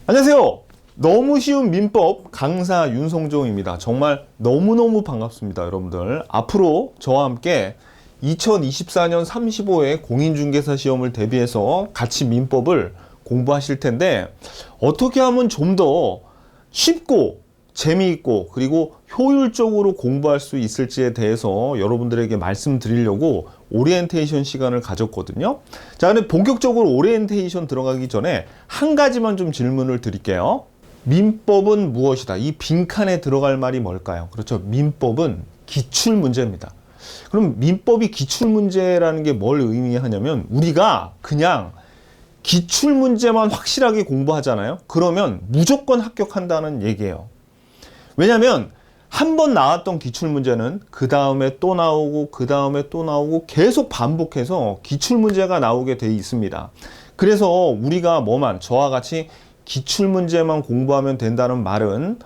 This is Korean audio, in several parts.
안녕하세요. 너무 쉬운 민법 강사 윤성종입니다. 정말 너무너무 반갑습니다, 여러분들. 앞으로 저와 함께 2024년 35회 공인중개사 시험을 대비해서 같이 민법을 공부하실 텐데, 어떻게 하면 좀 더 쉽고 재미있고 그리고 효율적으로 공부할 수 있을지에 대해서 여러분들에게 말씀드리려고 오리엔테이션 시간을 가졌거든요. 자, 근데 본격적으로 오리엔테이션 들어가기 전에 한 가지만 좀 질문을 드릴게요. 민법은 무엇이다? 이 빈칸에 들어갈 말이 뭘까요? 그렇죠. 민법은 기출문제입니다. 그럼 민법이 기출문제라는 게 뭘 의미하냐면, 우리가 그냥 기출문제만 확실하게 공부하잖아요. 그러면 무조건 합격한다는 얘기예요. 왜냐면 한 번 나왔던 기출문제는 그 다음에 또 나오고 그 다음에 또 나오고 계속 반복해서 기출문제가 나오게 돼 있습니다. 그래서 우리가 저와 같이 기출문제만 공부하면 된다는 말은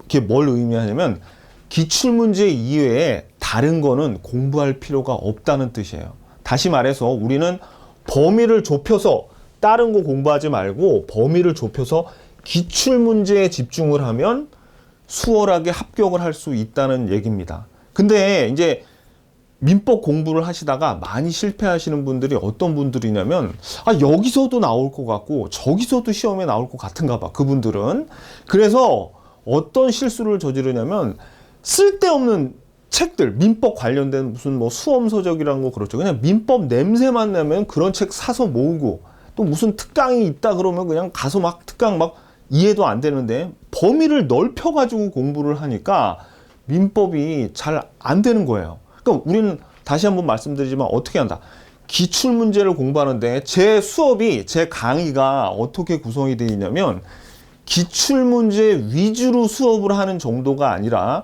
이게 뭘 의미하냐면, 기출문제 이외에 다른 거는 공부할 필요가 없다는 뜻이에요. 다시 말해서 우리는 범위를 좁혀서 다른 거 공부하지 말고 범위를 좁혀서 기출문제에 집중을 하면 수월하게 합격을 할 수 있다는 얘기입니다. 근데 이제 민법 공부를 하시다가 많이 실패하시는 분들이 어떤 분들이냐면, 여기서도 나올 것 같고 저기서도 시험에 나올 것 같은가 봐, 그분들은. 그래서 어떤 실수를 저지르냐면, 쓸데없는 책들, 민법 관련된 무슨 수험서적이라는 거, 그렇죠. 그냥 민법 냄새만 나면 그런 책 사서 모으고, 또 무슨 특강이 있다 그러면 그냥 가서 막 특강 이해도 안 되는데 범위를 넓혀가지고 공부를 하니까 민법이 잘 안 되는 거예요. 그러니까 우리는 다시 한번 말씀드리지만 어떻게 한다? 기출문제를 공부하는데 제 수업이, 제 강의가 어떻게 구성이 되어 있냐면, 기출문제 위주로 수업을 하는 정도가 아니라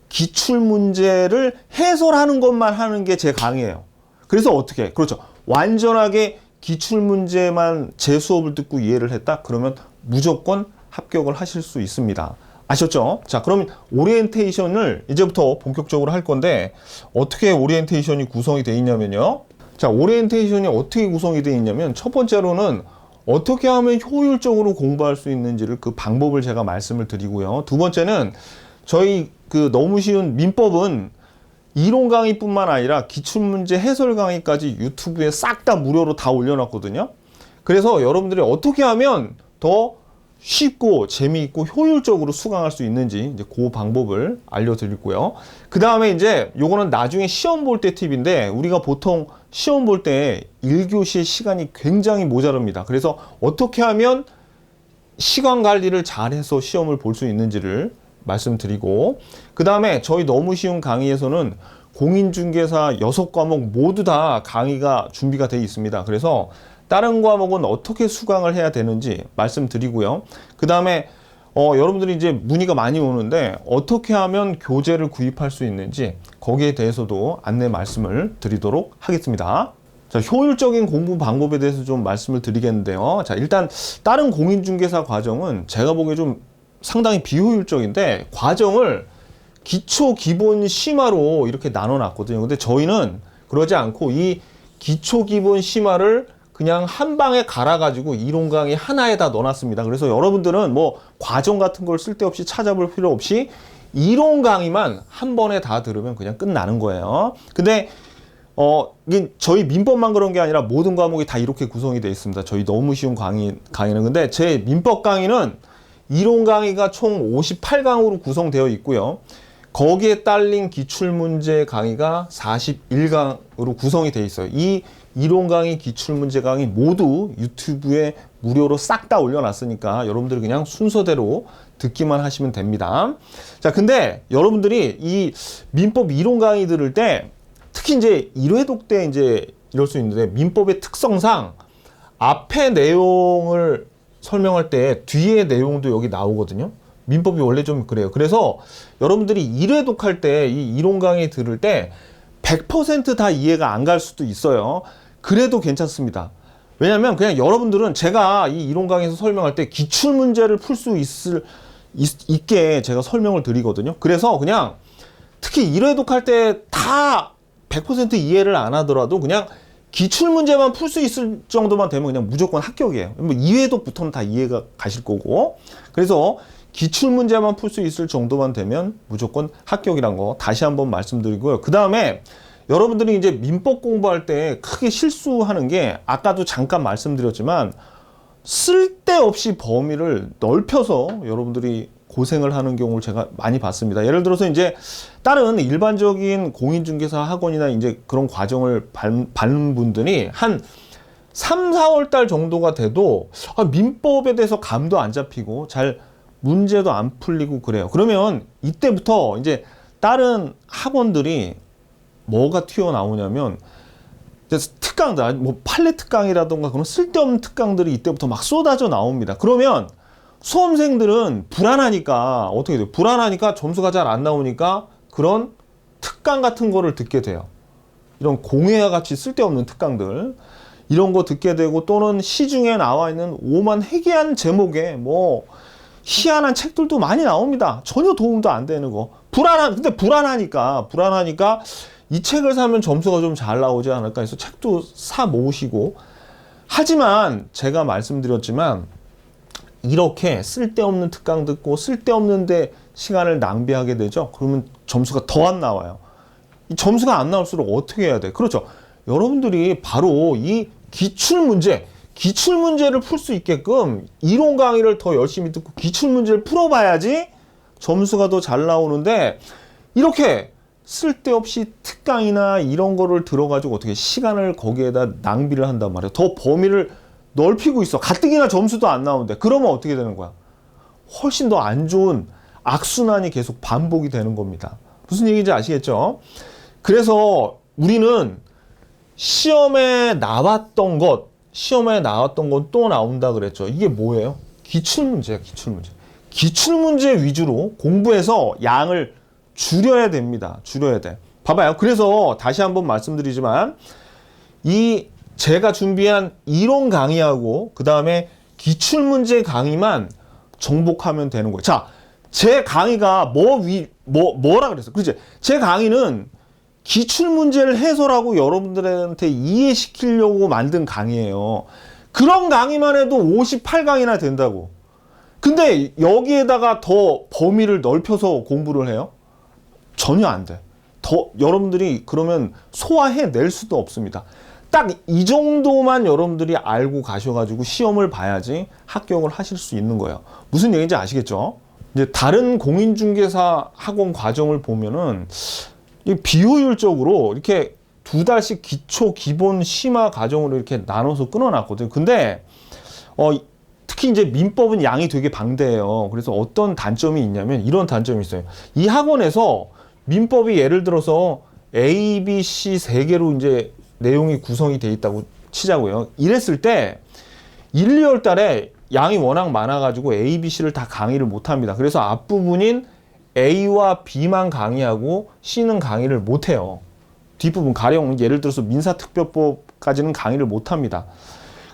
기출문제를 해설하는 것만 하는 게 제 강의예요. 그래서 어떻게? 그렇죠. 완전하게 기출문제만 제 수업을 듣고 이해를 했다? 그러면 무조건 합격을 하실 수 있습니다. 아셨죠? 자, 그럼 오리엔테이션을 이제부터 본격적으로 할 건데, 어떻게 오리엔테이션이 구성이 되어 있냐면요. 자, 오리엔테이션이 어떻게 구성이 되어 있냐면, 첫 번째로는 어떻게 하면 효율적으로 공부할 수 있는지를, 그 방법을 제가 말씀을 드리고요. 두 번째는 저희 너무 쉬운 민법은 이론 강의뿐만 아니라 기출문제 해설 강의까지 유튜브에 싹 다 무료로 다 올려놨거든요. 그래서 여러분들이 어떻게 하면 더 쉽고 재미있고 효율적으로 수강할 수 있는지 이제 그 방법을 알려드리고요. 그 다음에 이제 요거는 나중에 시험 볼 때 팁인데, 우리가 보통 시험 볼 때 1교시 시간이 굉장히 모자랍니다. 그래서 어떻게 하면 시간 관리를 잘해서 시험을 볼 수 있는지를 말씀드리고, 그 다음에 저희 너무 쉬운 강의에서는 공인중개사 6과목 모두 다 강의가 준비가 되어 있습니다. 그래서 다른 과목은 어떻게 수강을 해야 되는지 말씀드리고요. 그 다음에 여러분들이 이제 문의가 많이 오는데 어떻게 하면 교재를 구입할 수 있는지, 거기에 대해서도 안내 말씀을 드리도록 하겠습니다. 자, 효율적인 공부 방법에 대해서 좀 말씀을 드리겠는데요. 자, 일단 다른 공인중개사 과정은 제가 보기에 좀 상당히 비효율적인데, 과정을 기초, 기본, 심화로 이렇게 나눠 놨거든요. 근데 저희는 그러지 않고 이 기초, 기본, 심화를 그냥 한 방에 갈아가지고 이론 강의 하나에다 넣어놨습니다. 그래서 여러분들은 과정 같은 걸 쓸데없이 찾아볼 필요 없이 이론 강의만 한 번에 다 들으면 그냥 끝나는 거예요. 근데 이게 저희 민법만 그런 게 아니라 모든 과목이 다 이렇게 구성이 되어 있습니다. 저희 너무 쉬운 강의는. 근데 제 민법 강의는 이론 강의가 총 58강으로 구성되어 있고요. 거기에 딸린 기출문제 강의가 41강으로 구성이 되어 있어요. 이 이론 강의, 기출문제 강의 모두 유튜브에 무료로 싹 다 올려놨으니까 여러분들이 그냥 순서대로 듣기만 하시면 됩니다. 자, 근데 여러분들이 이 민법 이론 강의 들을 때, 특히 이제 1회독 때 이제 이럴 수 있는데, 민법의 특성상 앞에 내용을 설명할 때 뒤에 내용도 여기 나오거든요. 민법이 원래 좀 그래요. 그래서 여러분들이 1회독 할 때 이 이론 강의 들을 때 100% 다 이해가 안 갈 수도 있어요. 그래도 괜찮습니다. 왜냐면 그냥 여러분들은 제가 이 이론 강의에서 설명할 때 기출문제를 풀 수 있게 제가 설명을 드리거든요. 그래서 그냥 특히 1회독 할 때 다 100% 이해를 안 하더라도 그냥 기출문제만 풀 수 있을 정도만 되면 그냥 무조건 합격이에요. 뭐 이해도부터는 다 이해가 가실 거고. 그래서 기출문제만 풀 수 있을 정도만 되면 무조건 합격이란 거 다시 한번 말씀드리고요. 그 다음에 여러분들이 이제 민법 공부할 때 크게 실수하는 게 아까도 잠깐 말씀드렸지만 쓸데없이 범위를 넓혀서 여러분들이 고생을 하는 경우를 제가 많이 봤습니다. 예를 들어서 이제 다른 일반적인 공인중개사 학원이나 이제 그런 과정을 받는 분들이 한 3, 4월 달 정도가 돼도 민법에 대해서 감도 안 잡히고 잘 문제도 안 풀리고 그래요. 그러면 이때부터 이제 다른 학원들이 뭐가 튀어나오냐면 특강들, 뭐 판례 특강이라던가 그런 쓸데없는 특강들이 이때부터 막 쏟아져 나옵니다. 그러면 수험생들은 불안하니까 어떻게 돼요? 불안하니까 점수가 잘 안 나오니까 그런 특강 같은 거를 듣게 돼요. 이런 공회와 같이 쓸데없는 특강들 이런 거 듣게 되고, 또는 시중에 나와 있는 오만 해괴한 제목의 뭐 희한한 책들도 많이 나옵니다. 전혀 도움도 안 되는 거. 근데 불안하니까 이 책을 사면 점수가 좀 잘 나오지 않을까 해서 책도 사 모으시고. 하지만 제가 말씀드렸지만 이렇게 쓸데없는 특강 듣고 쓸데없는데 시간을 낭비하게 되죠. 그러면 점수가 더 안 나와요. 이 점수가 안 나올수록 어떻게 해야 돼? 그렇죠. 여러분들이 바로 이 기출문제를 풀 수 있게끔 이론 강의를 더 열심히 듣고 기출문제를 풀어봐야지 점수가 더 잘 나오는데, 이렇게 쓸데없이 특강이나 이런 거를 들어가지고 어떻게 시간을 거기에다 낭비를 한단 말이에요. 더 범위를 넓히고 있어. 가뜩이나 점수도 안 나오는데. 그러면 어떻게 되는 거야? 훨씬 더 안 좋은 악순환이 계속 반복이 되는 겁니다. 무슨 얘기인지 아시겠죠? 그래서 우리는 시험에 나왔던 것 또 나온다 그랬죠. 이게 뭐예요? 기출문제야, 기출문제. 기출문제 위주로 공부해서 양을 줄여야 됩니다. 줄여야 돼. 봐봐요. 그래서 다시 한번 말씀드리지만 제가 준비한 이론 강의하고 그 다음에 기출문제 강의만 정복하면 되는 거예요. 자, 제 강의가 뭐라 그랬어? 그렇지? 제 강의는 기출문제를 해설하고 여러분들한테 이해시키려고 만든 강의예요. 그런 강의만 해도 58강이나 된다고. 근데 여기에다가 더 범위를 넓혀서 공부를 해요? 전혀 안 돼. 여러분들이 그러면 소화해낼 수도 없습니다. 딱 이 정도만 여러분들이 알고 가셔가지고 시험을 봐야지 합격을 하실 수 있는 거예요. 무슨 얘기인지 아시겠죠? 이제 다른 공인중개사 학원 과정을 보면은 비효율적으로 이렇게 2달씩 기초, 기본, 심화 과정으로 이렇게 나눠서 끊어놨거든요. 근데 특히 이제 민법은 양이 되게 방대해요. 그래서 어떤 단점이 있냐면 이런 단점이 있어요. 이 학원에서 민법이 예를 들어서 A, B, C 3개로 이제 내용이 구성이 돼 있다고 치자고요. 이랬을 때 1, 2월 달에 양이 워낙 많아가지고 A, B, C를 다 강의를 못합니다. 그래서 앞부분인 A와 B만 강의하고 C는 강의를 못해요. 뒷부분 가령 예를 들어서 민사특별법까지는 강의를 못합니다.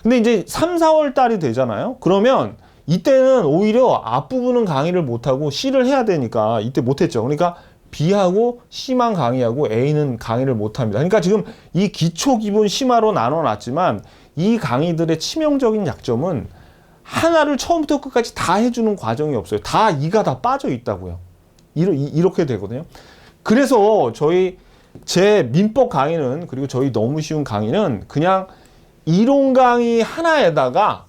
근데 이제 3, 4월 달이 되잖아요. 그러면 이때는 오히려 앞부분은 강의를 못하고 C를 해야 되니까 이때 못했죠. 그러니까 B하고 C만 강의하고 A는 강의를 못합니다. 그러니까 지금 이 기초, 기본, 심화로 나눠놨지만 이 강의들의 치명적인 약점은 하나를 처음부터 끝까지 다 해주는 과정이 없어요. 다 이가 다 빠져 있다고요. 이렇게 되거든요. 그래서 제 민법 강의는, 그리고 저희 너무 쉬운 강의는 그냥 이론 강의 하나에다가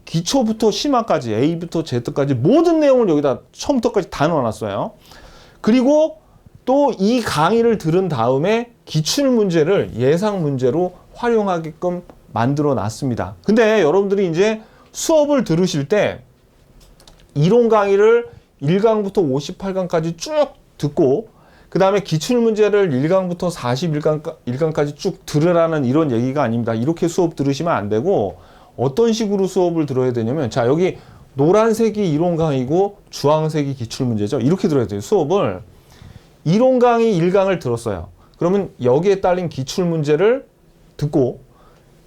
기초부터 심화까지 A부터 Z까지 모든 내용을 여기다 처음부터까지 다 넣어놨어요. 그리고 또 이 강의를 들은 다음에 기출문제를 예상 문제로 활용하게끔 만들어 놨습니다. 근데 여러분들이 이제 수업을 들으실 때 이론 강의를 1강부터 58강까지 쭉 듣고 그 다음에 기출문제를 1강부터 41강까지 쭉 들으라는 이런 얘기가 아닙니다. 이렇게 수업 들으시면 안 되고 어떤 식으로 수업을 들어야 되냐면, 자, 여기 노란색이 이론 강의고 주황색이 기출문제죠. 이렇게 들어야 돼요. 수업을 이론 강의 1강을 들었어요. 그러면 여기에 딸린 기출문제를 듣고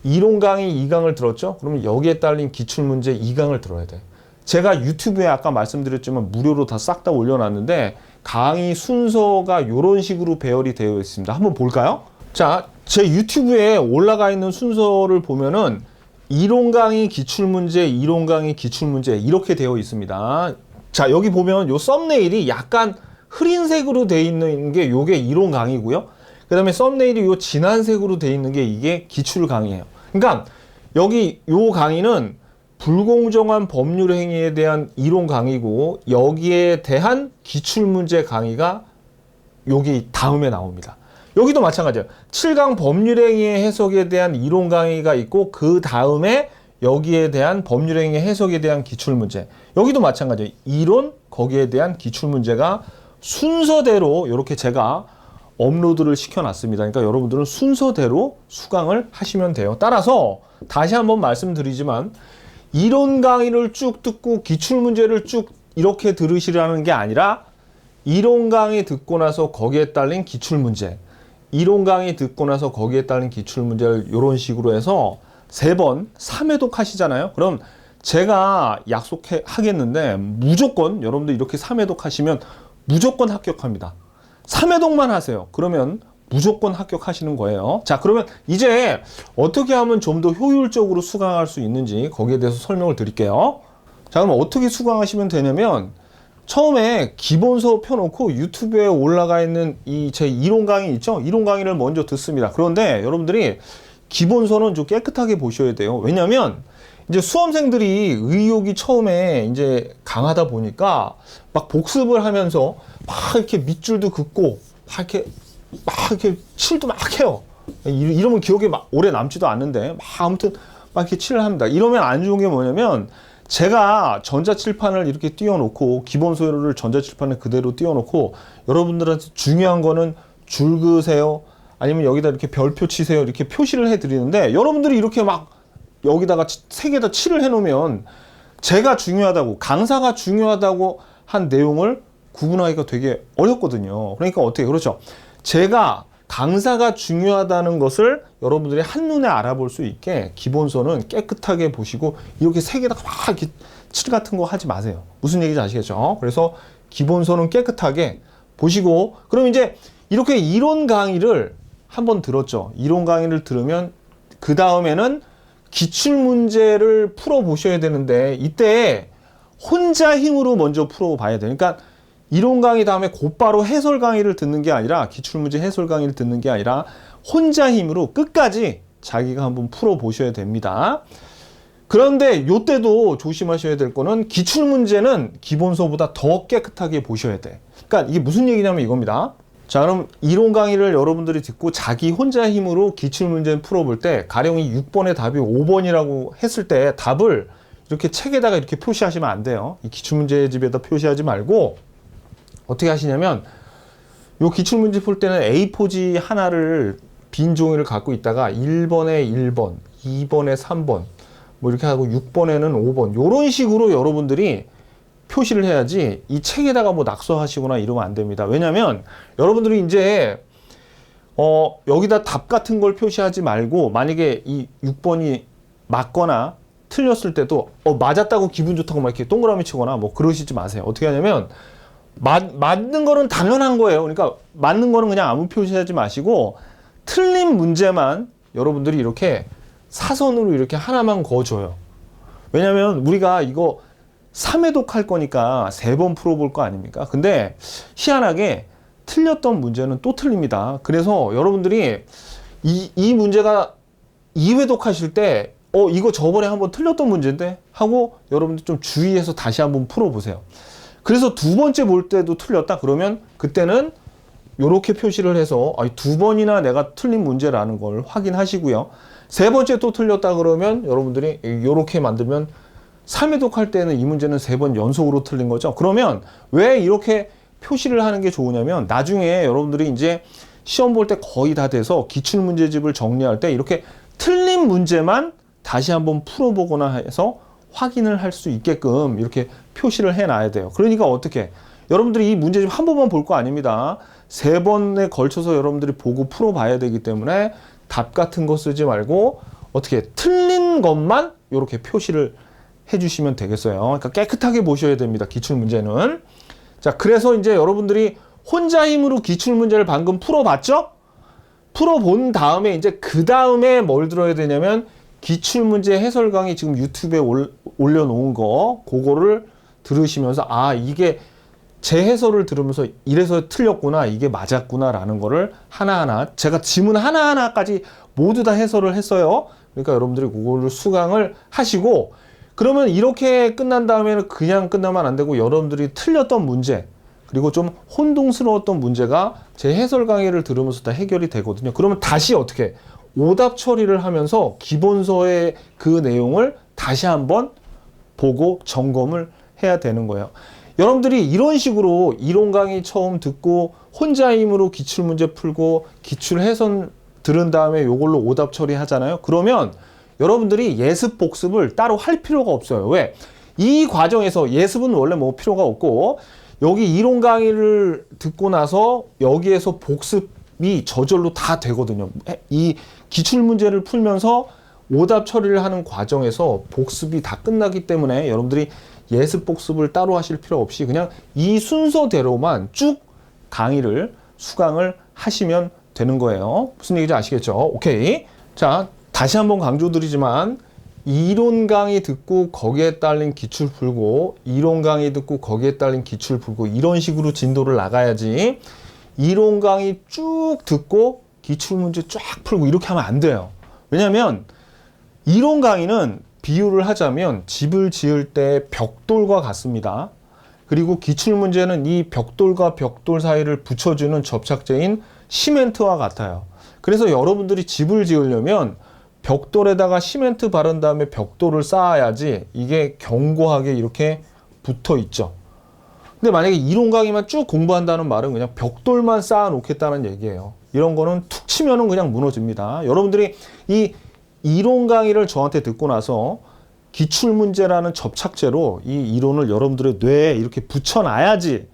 이론 강의 2강을 들었죠. 그러면 여기에 딸린 기출문제 2강을 들어야 돼요. 제가 유튜브에 아까 말씀드렸지만 무료로 다 싹 다 올려놨는데 강의 순서가 이런 식으로 배열이 되어 있습니다. 한번 볼까요? 자, 제 유튜브에 올라가 있는 순서를 보면은 이론 강의 기출문제, 이론 강의 기출문제 이렇게 되어 있습니다. 자, 여기 보면 요 썸네일이 약간 흐린 색으로 되어 있는 게 요게 이론 강의고요. 그 다음에 썸네일이 요 진한 색으로 되어 있는 게 이게 기출 강의예요. 그러니까 여기 요 강의는 불공정한 법률 행위에 대한 이론 강의고, 여기에 대한 기출문제 강의가 여기 다음에 나옵니다. 여기도 마찬가지예요. 7강 법률행위의 해석에 대한 이론 강의가 있고, 그 다음에 여기에 대한 법률행위 해석에 대한 기출문제. 여기도 마찬가지예요. 이론, 거기에 대한 기출문제가 순서대로 이렇게 제가 업로드를 시켜놨습니다. 그러니까 여러분들은 순서대로 수강을 하시면 돼요. 따라서 다시 한번 말씀드리지만, 이론 강의를 쭉 듣고 기출문제를 쭉 이렇게 들으시라는 게 아니라, 이론 강의 듣고 나서 거기에 딸린 기출문제, 이론 강의 듣고 나서 거기에 딸린 기출문제를 이런 식으로 해서 3번 3회독 하시잖아요. 그럼 제가 약속하겠는데 무조건 여러분들 이렇게 3회독 하시면 무조건 합격합니다. 3회독만 하세요. 그러면 무조건 합격하시는 거예요. 자, 그러면 이제 어떻게 하면 좀 더 효율적으로 수강할 수 있는지 거기에 대해서 설명을 드릴게요. 자, 그럼 어떻게 수강하시면 되냐면, 처음에 기본 수업 펴놓고 유튜브에 올라가 있는 이 제 이론 강의 있죠? 이론 강의를 먼저 듣습니다. 그런데 여러분들이 기본서는 좀 깨끗하게 보셔야 돼요. 왜냐면 이제 수험생들이 의욕이 처음에 이제 강하다 보니까 막 복습을 하면서 막 이렇게 밑줄도 긋고 막 이렇게 칠도 막 해요. 이러면 기억에 막 오래 남지도 않는데 막 아무튼 막 이렇게 칠을 합니다. 이러면 안 좋은 게 뭐냐면, 제가 전자칠판을 이렇게 띄워놓고, 기본 소요를 전자칠판에 그대로 띄워놓고, 여러분들한테 중요한 거는 줄 그으세요, 아니면 여기다 이렇게 별표 치세요, 이렇게 표시를 해드리는데, 여러분들이 이렇게 막 여기다가 3개다 칠을 해놓으면 제가 중요하다고, 강사가 중요하다고 한 내용을 구분하기가 되게 어렵거든요. 그러니까 어떻게, 그렇죠? 제가 강사가 중요하다는 것을 여러분들이 한눈에 알아볼 수 있게 기본서는 깨끗하게 보시고, 이렇게 3개다가 막 이렇게 칠 같은 거 하지 마세요. 무슨 얘기인지 아시겠죠? 그래서 기본서는 깨끗하게 보시고, 그럼 이제 이렇게 이론 강의를 한번 들었죠. 이론 강의를 들으면 그 다음에는 기출문제를 풀어보셔야 되는데, 이때 혼자 힘으로 먼저 풀어봐야 돼요. 그러니까 이론 강의 다음에 곧바로 해설 강의를 듣는 게 아니라, 기출문제 해설 강의를 듣는 게 아니라 혼자 힘으로 끝까지 자기가 한번 풀어보셔야 됩니다. 그런데 요때도 조심하셔야 될 거는, 기출문제는 기본서보다 더 깨끗하게 보셔야 돼. 그러니까 이게 무슨 얘기냐면 이겁니다. 자, 그럼 이론 강의를 여러분들이 듣고 자기 혼자 힘으로 기출문제를 풀어볼 때, 가령 이 6번의 답이 5번이라고 했을 때 답을 이렇게 책에다가 이렇게 표시하시면 안 돼요. 이 기출문제집에다 표시하지 말고 어떻게 하시냐면, 요 기출문제 풀 때는 A4지 하나를, 빈 종이를 갖고 있다가 1번에 1번, 2번에 3번, 뭐 이렇게 하고 6번에는 5번, 요런 식으로 여러분들이 표시를 해야지, 이 책에다가 뭐 낙서하시거나 이러면 안 됩니다. 왜냐면 여러분들이 이제 여기다 답 같은 걸 표시하지 말고, 만약에 이 6번이 맞거나 틀렸을 때도 맞았다고 기분 좋다고 막 이렇게 동그라미 치거나 뭐 그러시지 마세요. 어떻게 하냐면, 맞는 거는 당연한 거예요. 그러니까 맞는 거는 그냥 아무 표시하지 마시고, 틀린 문제만 여러분들이 이렇게 사선으로 이렇게 하나만 그어줘요. 왜냐면 우리가 이거 3회독 할 거니까 3번 풀어볼 거 아닙니까? 근데 희한하게 틀렸던 문제는 또 틀립니다. 그래서 여러분들이 이 문제가 2회독 하실 때 이거 저번에 한번 틀렸던 문제인데 하고 여러분들 좀 주의해서 다시 한번 풀어보세요. 그래서 2번째 볼 때도 틀렸다 그러면 그때는 이렇게 표시를 해서 2번이나 내가 틀린 문제라는 걸 확인하시고요. 3번째 또 틀렸다 그러면 여러분들이 이렇게 만들면 3회독 할 때는 이 문제는 3번 연속으로 틀린 거죠. 그러면 왜 이렇게 표시를 하는 게 좋으냐면, 나중에 여러분들이 이제 시험 볼 때 거의 다 돼서 기출문제집을 정리할 때 이렇게 틀린 문제만 다시 한번 풀어보거나 해서 확인을 할 수 있게끔 이렇게 표시를 해놔야 돼요. 그러니까 어떻게, 여러분들이 이 문제집 한 번만 볼 거 아닙니다. 3번에 걸쳐서 여러분들이 보고 풀어봐야 되기 때문에 답 같은 거 쓰지 말고 어떻게 틀린 것만 이렇게 표시를 해주시면 되겠어요. 그러니까 깨끗하게 보셔야 됩니다. 기출문제는. 자, 그래서 이제 여러분들이 혼자 힘으로 기출문제를 방금 풀어봤죠? 풀어본 다음에 이제 그 다음에 뭘 들어야 되냐면 기출문제 해설 강의 지금 유튜브에 올려놓은 거 그거를 들으시면서 아 이게 제 해설을 들으면서 이래서 틀렸구나 이게 맞았구나 라는 거를 하나하나 제가 지문 하나하나까지 모두 다 해설을 했어요. 그러니까 여러분들이 그거를 수강을 하시고 그러면 이렇게 끝난 다음에는 그냥 끝나면 안 되고 여러분들이 틀렸던 문제 그리고 좀 혼동스러웠던 문제가 제 해설 강의를 들으면서 다 해결이 되거든요. 그러면 다시 어떻게 오답 처리를 하면서 기본서의 그 내용을 다시 한번 보고 점검을 해야 되는 거예요. 여러분들이 이런 식으로 이론 강의 처음 듣고 혼자 힘으로 기출문제 풀고 기출 해설 들은 다음에 이걸로 오답 처리하잖아요. 그러면 여러분들이 예습 복습을 따로 할 필요가 없어요. 왜? 이 과정에서 예습은 원래 뭐 필요가 없고 여기 이론 강의를 듣고 나서 여기에서 복습이 저절로 다 되거든요. 이 기출문제를 풀면서 오답 처리를 하는 과정에서 복습이 다 끝나기 때문에 여러분들이 예습 복습을 따로 하실 필요 없이 그냥 이 순서대로만 쭉 강의를 수강을 하시면 되는 거예요. 무슨 얘기인지 아시겠죠? 오케이. 자, 다시 한번 강조드리지만 이론 강의 듣고 거기에 딸린 기출 풀고 이론 강의 듣고 거기에 딸린 기출 풀고 이런 식으로 진도를 나가야지 이론 강의 쭉 듣고 기출 문제 쫙 풀고 이렇게 하면 안 돼요. 왜냐면 이론 강의는 비유를 하자면 집을 지을 때 벽돌과 같습니다. 그리고 기출 문제는 이 벽돌과 벽돌 사이를 붙여주는 접착제인 시멘트와 같아요. 그래서 여러분들이 집을 지으려면 벽돌에다가 시멘트 바른 다음에 벽돌을 쌓아야지 이게 견고하게 이렇게 붙어 있죠. 근데 만약에 이론 강의만 쭉 공부한다는 말은 그냥 벽돌만 쌓아 놓겠다는 얘기예요. 이런 거는 툭 치면은 그냥 무너집니다. 여러분들이 이 이론 강의를 저한테 듣고 나서 기출문제라는 접착제로 이 이론을 여러분들의 뇌에 이렇게 붙여놔야지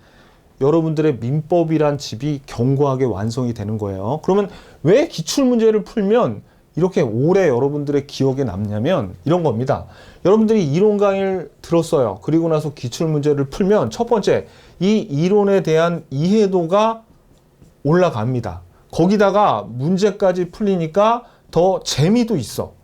여러분들의 민법이란 집이 견고하게 완성이 되는 거예요. 그러면 왜 기출문제를 풀면 이렇게 오래 여러분들의 기억에 남냐면 이런 겁니다. 여러분들이 이론 강의를 들었어요. 그리고 나서 기출문제를 풀면 첫 번째, 이 이론에 대한 이해도가 올라갑니다. 거기다가 문제까지 풀리니까 더 재미도 있어.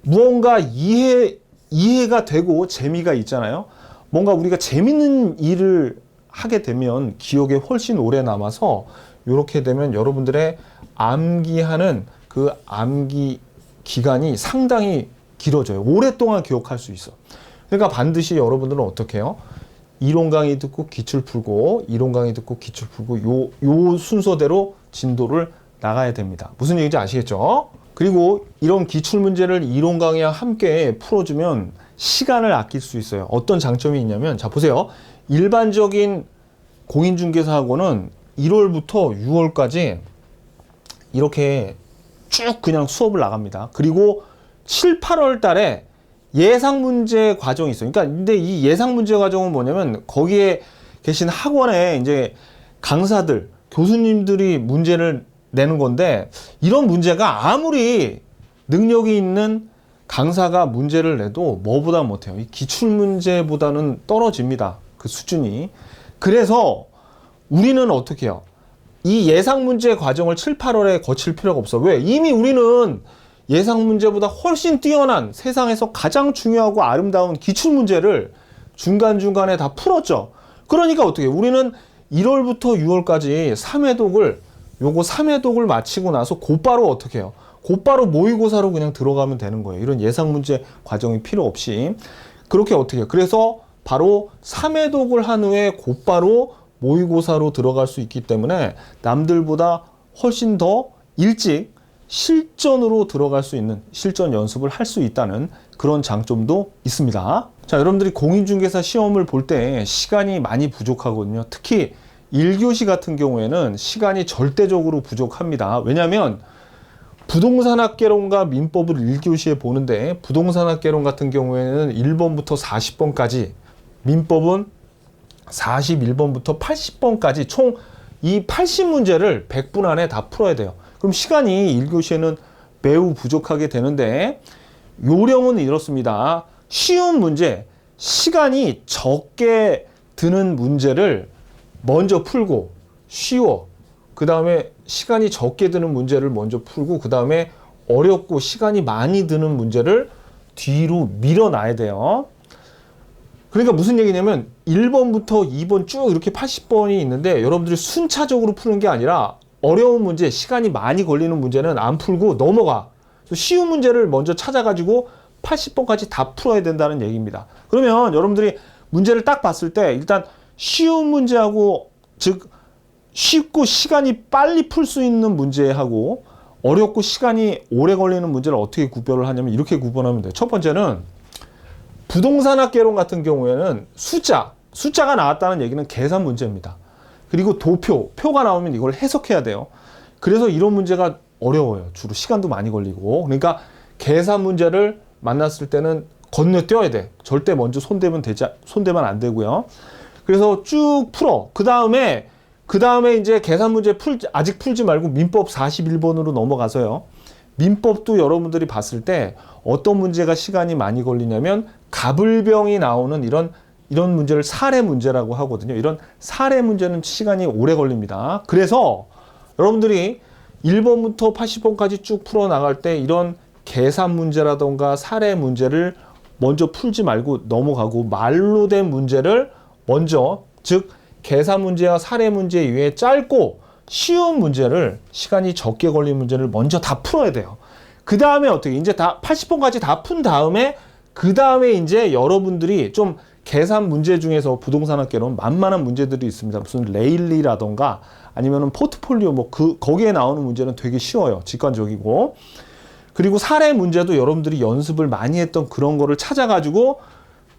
무언가 이해가 되고 재미가 있잖아요. 뭔가 우리가 재밌는 일을 하게 되면 기억에 훨씬 오래 남아서 이렇게 되면 여러분들의 암기하는 그 암기 기간이 상당히 길어져요. 오랫동안 기억할 수 있어. 그러니까 반드시 여러분들은 어떻게 해요? 이론 강의 듣고 기출 풀고 이론 강의 듣고 기출 풀고 요 순서대로 진도를 나가야 됩니다. 무슨 얘기인지 아시겠죠? 그리고 이런 기출 문제를 이론 강의와 함께 풀어주면 시간을 아낄 수 있어요. 어떤 장점이 있냐면 자 보세요. 일반적인 공인중개사학원은 1월부터 6월까지 이렇게 쭉 그냥 수업을 나갑니다. 그리고 7, 8월 달에 예상 문제 과정이 있어요. 그러니까 근데 이 예상 문제 과정은 뭐냐면 거기에 계신 학원에 이제 강사들, 교수님들이 문제를 내는 건데 이런 문제가 아무리 능력이 있는 강사가 문제를 내도 뭐보다 못해요. 이 기출 문제보다는 떨어집니다. 그 수준이. 그래서 우리는 어떻게 해요? 이 예상 문제 과정을 7, 8월에 거칠 필요가 없어. 왜? 이미 우리는 예상 문제보다 훨씬 뛰어난 세상에서 가장 중요하고 아름다운 기출 문제를 중간중간에 다 풀었죠. 그러니까 어떻게 해요? 우리는 1월부터 6월까지 3회독을 요거 3회독을 마치고 나서 곧바로 어떻게 해요? 곧바로 모의고사로 그냥 들어가면 되는 거예요. 이런 예상 문제 과정이 필요 없이. 그렇게 어떻게 해요? 그래서 바로 3회독을 한 후에 곧바로 모의고사로 들어갈 수 있기 때문에 남들보다 훨씬 더 일찍 실전으로 들어갈 수 있는 실전 연습을 할 수 있다는 그런 장점도 있습니다. 자, 여러분들이 공인중개사 시험을 볼 때 시간이 많이 부족하거든요. 특히 1교시 같은 경우에는 시간이 절대적으로 부족합니다. 왜냐하면 부동산학개론과 민법을 1교시에 보는데 부동산학개론 같은 경우에는 1번부터 40번까지 민법은 41번부터 80번까지 총 이 80문제를 100분 안에 다 풀어야 돼요. 그럼 시간이 1교시에는 매우 부족하게 되는데 요령은 이렇습니다. 쉬운 문제, 시간이 적게 드는 문제를 먼저 풀고 쉬워. 그 다음에 시간이 적게 드는 문제를 먼저 풀고 그 다음에 어렵고 시간이 많이 드는 문제를 뒤로 밀어놔야 돼요. 그러니까 무슨 얘기냐면 1번부터 2번 쭉 이렇게 80번이 있는데 여러분들이 순차적으로 푸는 게 아니라 어려운 문제, 시간이 많이 걸리는 문제는 안 풀고 넘어가. 쉬운 문제를 먼저 찾아가지고 80번까지 다 풀어야 된다는 얘기입니다. 그러면 여러분들이 문제를 딱 봤을 때 일단 쉬운 문제하고, 즉 쉽고 시간이 빨리 풀 수 있는 문제하고 어렵고 시간이 오래 걸리는 문제를 어떻게 구별을 하냐면 이렇게 구분하면 돼요. 첫 번째는 부동산학개론 같은 경우에는 숫자가 나왔다는 얘기는 계산 문제입니다. 그리고 표가 나오면 이걸 해석해야 돼요. 그래서 이런 문제가 어려워요. 주로 시간도 많이 걸리고. 그러니까 계산 문제를 만났을 때는 건너뛰어야 돼. 절대 먼저 손대면 안 되고요. 그래서 쭉 풀어. 그 다음에 이제 계산 문제 아직 풀지 말고 민법 41번으로 넘어가서요. 민법도 여러분들이 봤을 때 어떤 문제가 시간이 많이 걸리냐면 가불병이 나오는 이런 문제를 사례 문제라고 하거든요. 이런 사례 문제는 시간이 오래 걸립니다. 그래서 여러분들이 1번부터 80번까지 쭉 풀어 나갈 때 이런 계산 문제라던가 사례 문제를 먼저 풀지 말고 넘어가고 말로 된 문제를 먼저, 즉 계산 문제와 사례 문제 이외에 짧고 쉬운 문제를, 시간이 적게 걸린 문제를 먼저 다 풀어야 돼요. 그 다음에 어떻게 이제 다 80번까지 다 푼 다음에 그 다음에 이제 여러분들이 좀 계산 문제 중에서 부동산학개론 만만한 문제들이 있습니다. 무슨 레일리라던가 아니면은 포트폴리오 거기에 나오는 문제는 되게 쉬워요. 직관적이고. 그리고 사례 문제도 여러분들이 연습을 많이 했던 그런 거를 찾아가지고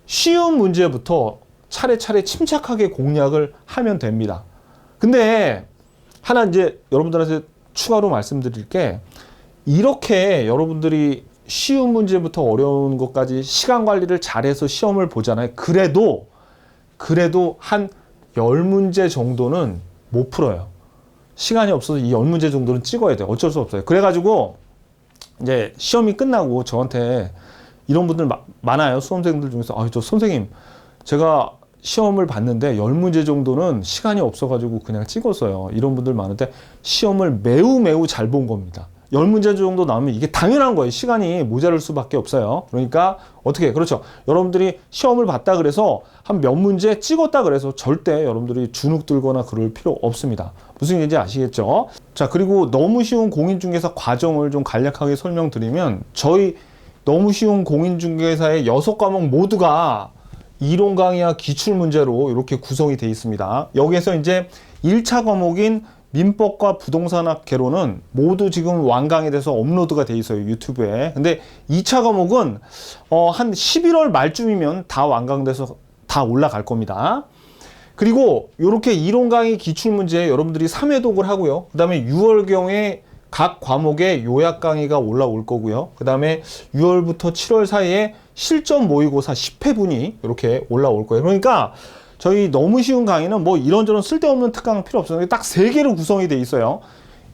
쉬운 문제부터 차례차례 침착하게 공략을 하면 됩니다. 근데 하나 이제 여러분들한테 추가로 말씀드릴 게, 이렇게 여러분들이 쉬운 문제부터 어려운 것까지 시간 관리를 잘해서 시험을 보잖아요. 그래도 한 10문제 정도는 못 풀어요. 시간이 없어서 이 10문제 정도는 찍어야 돼요. 어쩔 수 없어요. 그래가지고 이제 시험이 끝나고 저한테 이런 분들 많아요. 수험생들 중에서 저 선생님, 제가 시험을 봤는데 10문제 정도는 시간이 없어가지고 그냥 찍었어요. 이런 분들 많은데 시험을 매우 잘 본 겁니다. 10문제 정도 나오면 이게 당연한 거예요. 시간이 모자랄 수밖에 없어요. 그러니까 어떻게, 그렇죠. 여러분들이 시험을 봤다 그래서 한 몇 문제 찍었다 그래서 절대 여러분들이 주눅 들거나 그럴 필요 없습니다. 무슨 얘기인지 아시겠죠? 자, 그리고 너무 쉬운 공인중개사 과정을 좀 간략하게 설명드리면, 저희 너무 쉬운 공인중개사의 6과목 모두가 이론 강의와 기출 문제로 이렇게 구성이 되어 있습니다. 여기에서 이제 1차 과목인 민법과 부동산학 개론은 모두 지금 완강에 대해서 업로드가 돼 있어요, 유튜브에. 근데 2차 과목은 한 11월 말쯤이면 다 완강돼서 다 올라갈 겁니다. 그리고 이렇게 이론 강의 기출 문제 여러분들이 3회독을 하고요. 그 다음에 6월경에 각 과목의 요약 강의가 올라올 거고요. 그 다음에 6월부터 7월 사이에 실전 모의고사 10회분이 이렇게 올라올 거예요. 그러니까 저희 너무 쉬운 강의는 뭐 이런저런 쓸데없는 특강 필요 없어요. 딱 3개로 구성이 돼 있어요.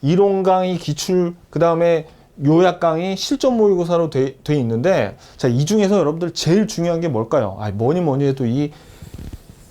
이론 강의, 기출, 그 다음에 요약 강의, 실전 모의고사로 돼 있는데, 자, 이 중에서 여러분들 제일 중요한 게 뭘까요? 뭐니 해도 이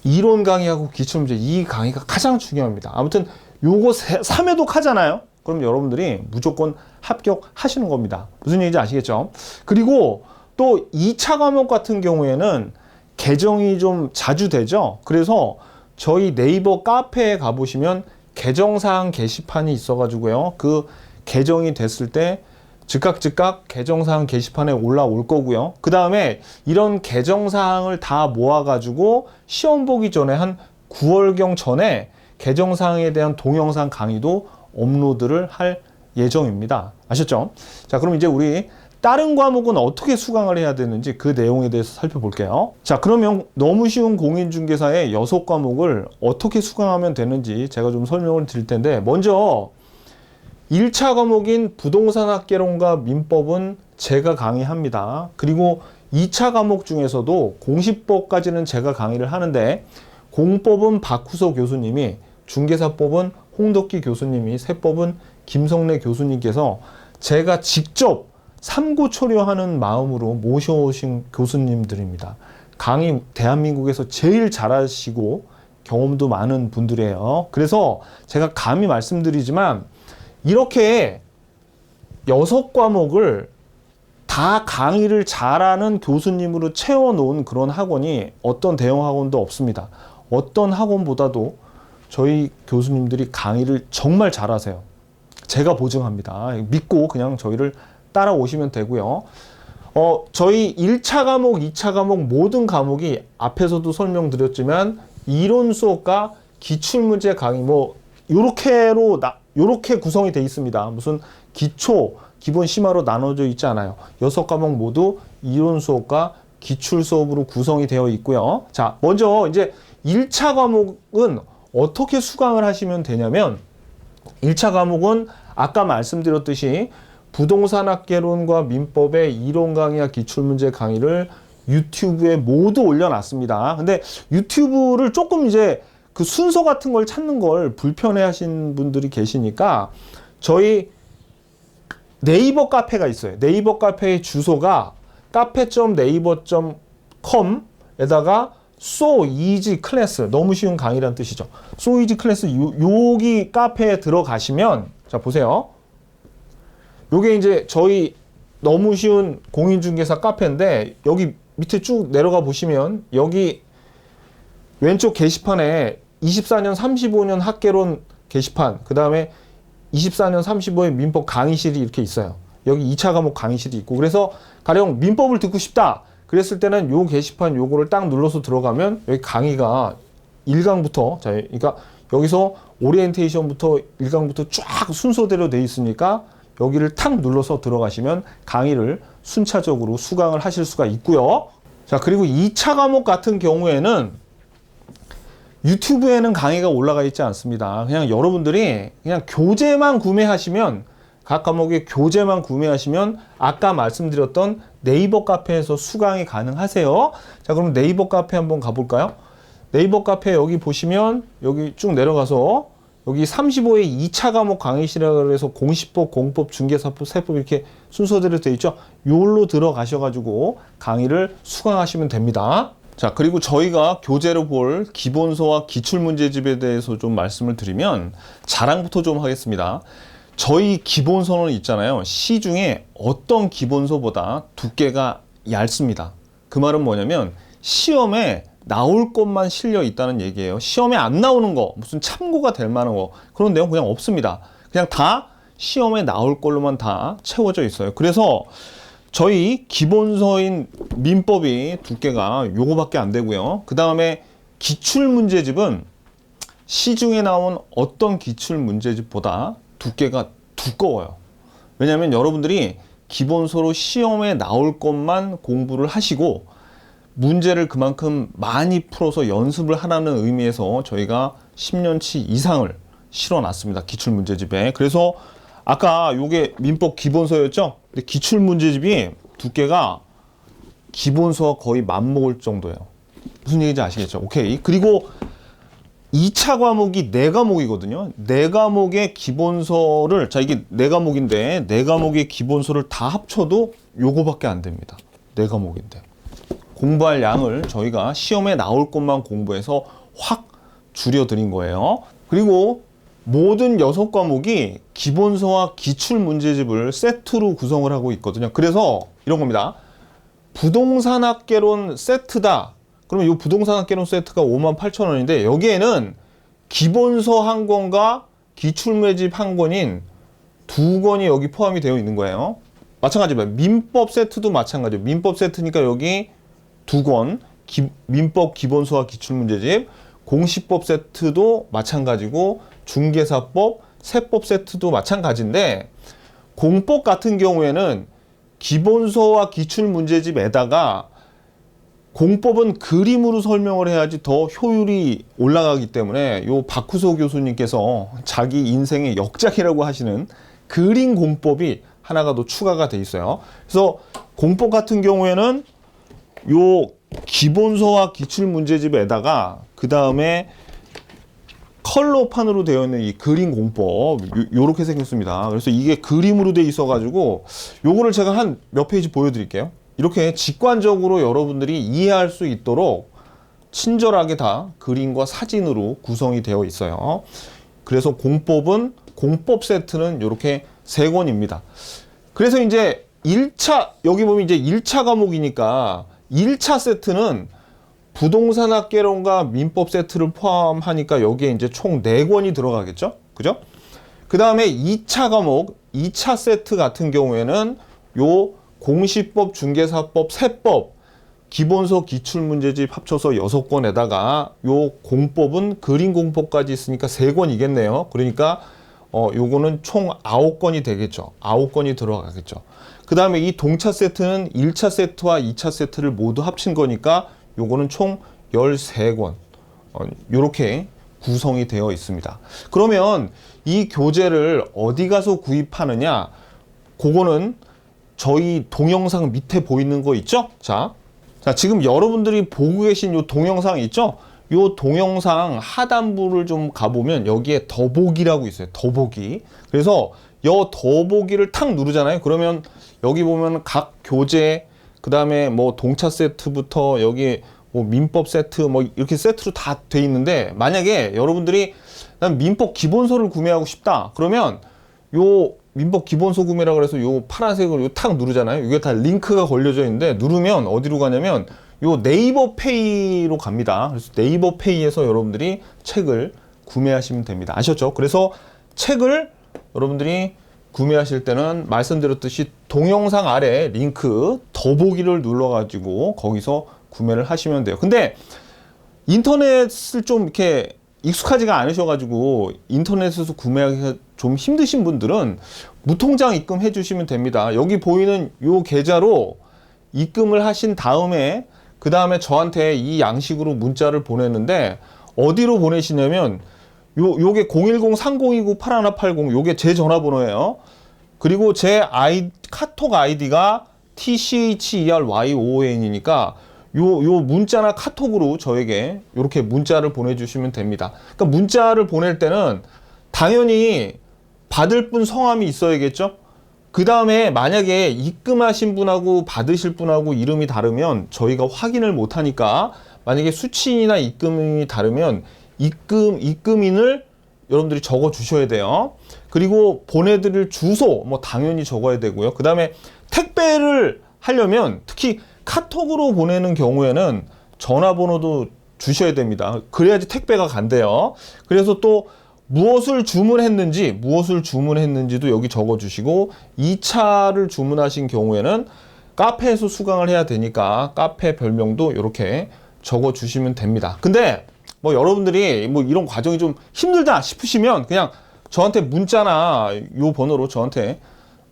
이론 강의하고 기출 문제, 이 강의가 가장 중요합니다. 아무튼 요거 3회독 하잖아요. 그럼 여러분들이 무조건 합격하시는 겁니다. 무슨 얘기인지 아시겠죠? 그리고 또 2차 과목 같은 경우에는 개정이 좀 자주 되죠. 그래서 저희 네이버 카페에 가보시면 개정사항 게시판이 있어가지고요. 그 개정이 됐을 때 즉각 개정사항 게시판에 올라올 거고요. 그 다음에 이런 개정사항을 다 모아가지고 시험 보기 전에 한 9월경 전에 개정사항에 대한 동영상 강의도 업로드를 할 예정입니다. 아셨죠? 자, 그럼 이제 우리 다른 과목은 어떻게 수강을 해야 되는지 그 내용에 대해서 살펴볼게요. 자, 그러면 너무 쉬운 공인중개사의 6과목을 어떻게 수강하면 되는지 제가 좀 설명을 드릴 텐데, 먼저 1차 과목인 부동산학개론과 민법은 제가 강의합니다. 그리고 2차 과목 중에서도 공시법까지는 제가 강의를 하는데, 공법은 박후서 교수님이, 중개사법은 홍덕기 교수님이, 세법은 김성래 교수님께서 제가 직접 삼고초려하는 마음으로 모셔오신 교수님들입니다. 강의 대한민국에서 제일 잘하시고 경험도 많은 분들이에요. 그래서 제가 감히 말씀드리지만 이렇게 6과목을 다 강의를 잘하는 교수님으로 채워놓은 그런 학원이 어떤 대형 학원도 없습니다. 어떤 학원보다도 저희 교수님들이 강의를 정말 잘하세요. 제가 보증합니다. 믿고 그냥 저희를 따라오시면 되고요. 저희 1차 과목, 2차 과목 모든 과목이 앞에서도 설명드렸지만 이론 수업과 기출문제 강의 요렇게 구성이 되어 있습니다. 무슨 기초, 기본 심화로 나눠져 있지 않아요. 6과목 모두 이론 수업과 기출 수업으로 구성이 되어 있고요. 자, 먼저 이제 1차 과목은 어떻게 수강을 하시면 되냐면 1차 과목은 아까 말씀드렸듯이 부동산학개론과 민법의 이론 강의와 기출문제 강의를 유튜브에 모두 올려놨습니다. 근데 유튜브를 조금 이제 그 순서 같은 걸 찾는 걸 불편해 하신 분들이 계시니까 저희 네이버 카페가 있어요. 네이버 카페의 주소가 cafe.naver.com에다가 So Easy Class, 너무 쉬운 강의란 뜻이죠. So Easy Class, 여기 카페에 들어가시면, 자, 보세요. 요게 이제 저희 너무 쉬운 공인중개사 카페인데, 여기 밑에 쭉 내려가 보시면, 여기 왼쪽 게시판에 24년 35년 학개론 게시판, 그 다음에 24년 35의 민법 강의실이 이렇게 있어요. 여기 2차 과목 강의실이 있고, 그래서 가령 민법을 듣고 싶다 그랬을 때는 요 게시판 요거를 딱 눌러서 들어가면 여기 강의가 1강부터, 자, 그러니까 여기서 오리엔테이션부터 1강부터 쫙 순서대로 돼 있으니까 여기를 탁 눌러서 들어가시면 강의를 순차적으로 수강을 하실 수가 있고요. 자, 그리고 2차 과목 같은 경우에는 유튜브에는 강의가 올라가 있지 않습니다. 그냥 여러분들이 그냥 교재만 구매하시면, 각 과목의 교재만 구매하시면 아까 말씀드렸던 네이버 카페에서 수강이 가능하세요. 자, 그럼 네이버 카페 한번 가볼까요? 네이버 카페 여기 보시면 여기 쭉 내려가서 여기 35의 2차 과목 강의실이라고 해서 공시법, 공법, 중개사법, 세법 이렇게 순서대로 되어 있죠. 요걸로 들어가셔가지고 강의를 수강하시면 됩니다. 자, 그리고 저희가 교재로 볼 기본서와 기출문제집에 대해서 좀 말씀을 드리면 자랑부터 좀 하겠습니다. 저희 기본서는 있잖아요. 시중에 어떤 기본서보다 두께가 얇습니다. 그 말은 뭐냐면 시험에 나올 것만 실려 있다는 얘기예요. 시험에 안 나오는 거, 무슨 참고가 될 만한 거, 그런 내용 그냥 없습니다. 그냥 다 시험에 나올 걸로만 다 채워져 있어요. 그래서 저희 기본서인 민법이 두께가 요거밖에 안 되고요. 그 다음에 기출문제집은 시중에 나온 어떤 기출문제집보다 두께가 두꺼워요. 왜냐하면 여러분들이 기본서로 시험에 나올 것만 공부를 하시고 문제를 그만큼 많이 풀어서 연습을 하라는 의미에서 저희가 10년치 이상을 실어놨습니다. 기출문제집에. 그래서 아까 요게 민법 기본서였죠? 근데 기출문제집이 두께가 기본서와 거의 맞먹을 정도예요. 무슨 얘기인지 아시겠죠? 오케이. 그리고 2차 과목이 4과목이거든요. 4과목의 기본서를, 자, 이게 4과목인데 4과목의 기본서를 다 합쳐도 요거밖에 안 됩니다. 4과목인데. 공부할 양을 저희가 시험에 나올 것만 공부해서 확 줄여드린 거예요. 그리고 모든 6과목이 기본서와 기출문제집을 세트로 구성을 하고 있거든요. 그래서 이런 겁니다. 부동산학개론 세트다. 그러면 이 부동산학개론 세트가 58,000원인데 여기에는 기본서 한 권과 기출문제집 한 권인 2권이 여기 포함이 되어 있는 거예요. 마찬가지로 민법 세트도 마찬가지예요. 민법 세트니까 여기 2권, 민법 기본서와 기출문제집, 공시법 세트도 마찬가지고 중개사법, 세법 세트도 마찬가지인데 공법 같은 경우에는 기본서와 기출문제집에다가 공법은 그림으로 설명을 해야지 더 효율이 올라가기 때문에 요 박후소 교수님께서 자기 인생의 역작이라고 하시는 그림 공법이 하나가 더 추가가 돼 있어요. 그래서 공법 같은 경우에는 요 기본서와 기출문제집에다가 그 다음에 컬러판으로 되어 있는 이 그림 공법 요렇게 생겼습니다. 그래서 이게 그림으로 돼 있어 가지고 요거를 제가 한 몇 페이지 보여드릴게요. 이렇게 직관적으로 여러분들이 이해할 수 있도록 친절하게 다 그림과 사진으로 구성이 되어 있어요. 그래서 공법은 공법 세트는 이렇게 3권입니다. 그래서 이제 1차, 여기 보면 이제 1차 과목이니까 1차 세트는 부동산 학개론과 민법 세트를 포함하니까 여기에 이제 총 4권이 들어가겠죠? 그죠? 그 다음에 2차 과목, 2차 세트 같은 경우에는 요 공시법, 중개사법, 세법, 기본서, 기출문제집 합쳐서 6권에다가 요 공법은 그림공법까지 있으니까 3권이겠네요. 그러니까 요거는 총 9권이 되겠죠. 9권이 들어가겠죠. 그 다음에 이 동차 세트는 1차 세트와 2차 세트를 모두 합친 거니까 요거는 총 13권. 요렇게 구성이 되어 있습니다. 그러면 이 교재를 어디 가서 구입하느냐? 그거는 저희 동영상 밑에 보이는 거 있죠? 자, 지금 여러분들이 보고 계신 요 동영상 있죠? 요 동영상 하단부를 좀 가보면 여기에 더보기라고 있어요. 더보기. 그래서 요 더보기를 탁 누르잖아요. 그러면 여기 보면 각 교재, 그 다음에 뭐 동차 세트부터 여기 뭐 민법 세트 뭐 이렇게 세트로 다 돼 있는데, 만약에 여러분들이 난 민법 기본서를 구매하고 싶다 그러면 요 민법 기본서 구매라고 해서 요 파란색으로 요 탁 누르잖아요. 이게 다 링크가 걸려져 있는데, 누르면 어디로 가냐면 요 네이버 페이로 갑니다. 그래서 네이버 페이에서 여러분들이 책을 구매하시면 됩니다. 아셨죠? 그래서 책을 여러분들이 구매하실 때는 말씀드렸듯이 동영상 아래 링크 더보기를 눌러가지고 거기서 구매를 하시면 돼요. 근데 인터넷을 좀 이렇게 익숙하지가 않으셔가지고 인터넷에서 구매하기가 좀 힘드신 분들은 무통장 입금해 주시면 됩니다. 여기 보이는 요 계좌로 입금을 하신 다음에 그 다음에 저한테 이 양식으로 문자를 보내는데, 어디로 보내시냐면 요게 010-3029-8180 요게 제 전화번호예요. 그리고 제 카톡 아이디가 TCHERYOON이니까 요 문자나 카톡으로 저에게 이렇게 문자를 보내주시면 됩니다. 그러니까 문자를 보낼 때는 당연히 받을 분 성함이 있어야겠죠? 그 다음에 만약에 입금하신 분하고 받으실 분하고 이름이 다르면 저희가 확인을 못하니까, 만약에 수취인이나 입금인이 다르면 입금인을 여러분들이 적어 주셔야 돼요. 그리고 보내드릴 주소 뭐 당연히 적어야 되고요. 그 다음에 택배를 하려면 특히 카톡으로 보내는 경우에는 전화번호도 주셔야 됩니다. 그래야지 택배가 간대요. 그래서 또 무엇을 주문했는지도 여기 적어주시고, 2차를 주문하신 경우에는 카페에서 수강을 해야 되니까 카페 별명도 이렇게 적어주시면 됩니다. 근데 뭐 여러분들이 뭐 이런 과정이 좀 힘들다 싶으시면 그냥 저한테 문자나 요 번호로 저한테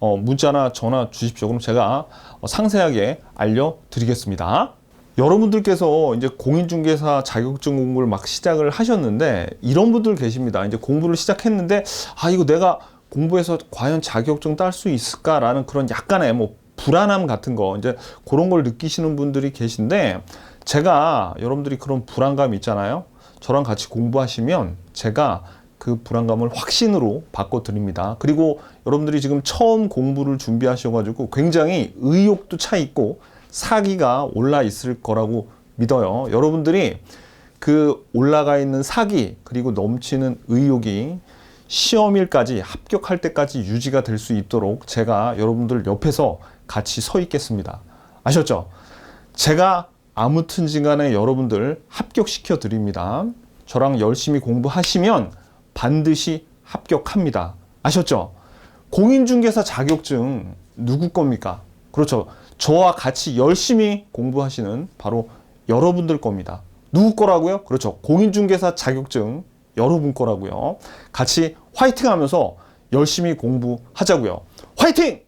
문자나 전화 주십시오. 그럼 제가 상세하게 알려드리겠습니다. 여러분들께서 이제 공인중개사 자격증 공부를 막 시작을 하셨는데, 이런 분들 계십니다. 이제 공부를 시작했는데, 이거 내가 공부해서 과연 자격증 딸 수 있을까라는 그런 약간의 뭐 불안함 같은 거, 이제 그런 걸 느끼시는 분들이 계신데, 제가 여러분들이 그런 불안감 있잖아요. 저랑 같이 공부하시면 제가 그 불안감을 확신으로 바꿔드립니다. 그리고 여러분들이 지금 처음 공부를 준비하셔가지고 굉장히 의욕도 차 있고 사기가 올라 있을 거라고 믿어요. 여러분들이 그 올라가 있는 사기 그리고 넘치는 의욕이 시험일까지 합격할 때까지 유지가 될 수 있도록 제가 여러분들 옆에서 같이 서 있겠습니다. 아셨죠? 제가 아무튼지 간에 여러분들 합격시켜 드립니다. 저랑 열심히 공부하시면 반드시 합격합니다. 아셨죠? 공인중개사 자격증 누구 겁니까? 그렇죠. 저와 같이 열심히 공부하시는 바로 여러분들 겁니다. 누구 거라고요? 그렇죠. 공인중개사 자격증 여러분 거라고요. 같이 화이팅 하면서 열심히 공부하자고요. 화이팅!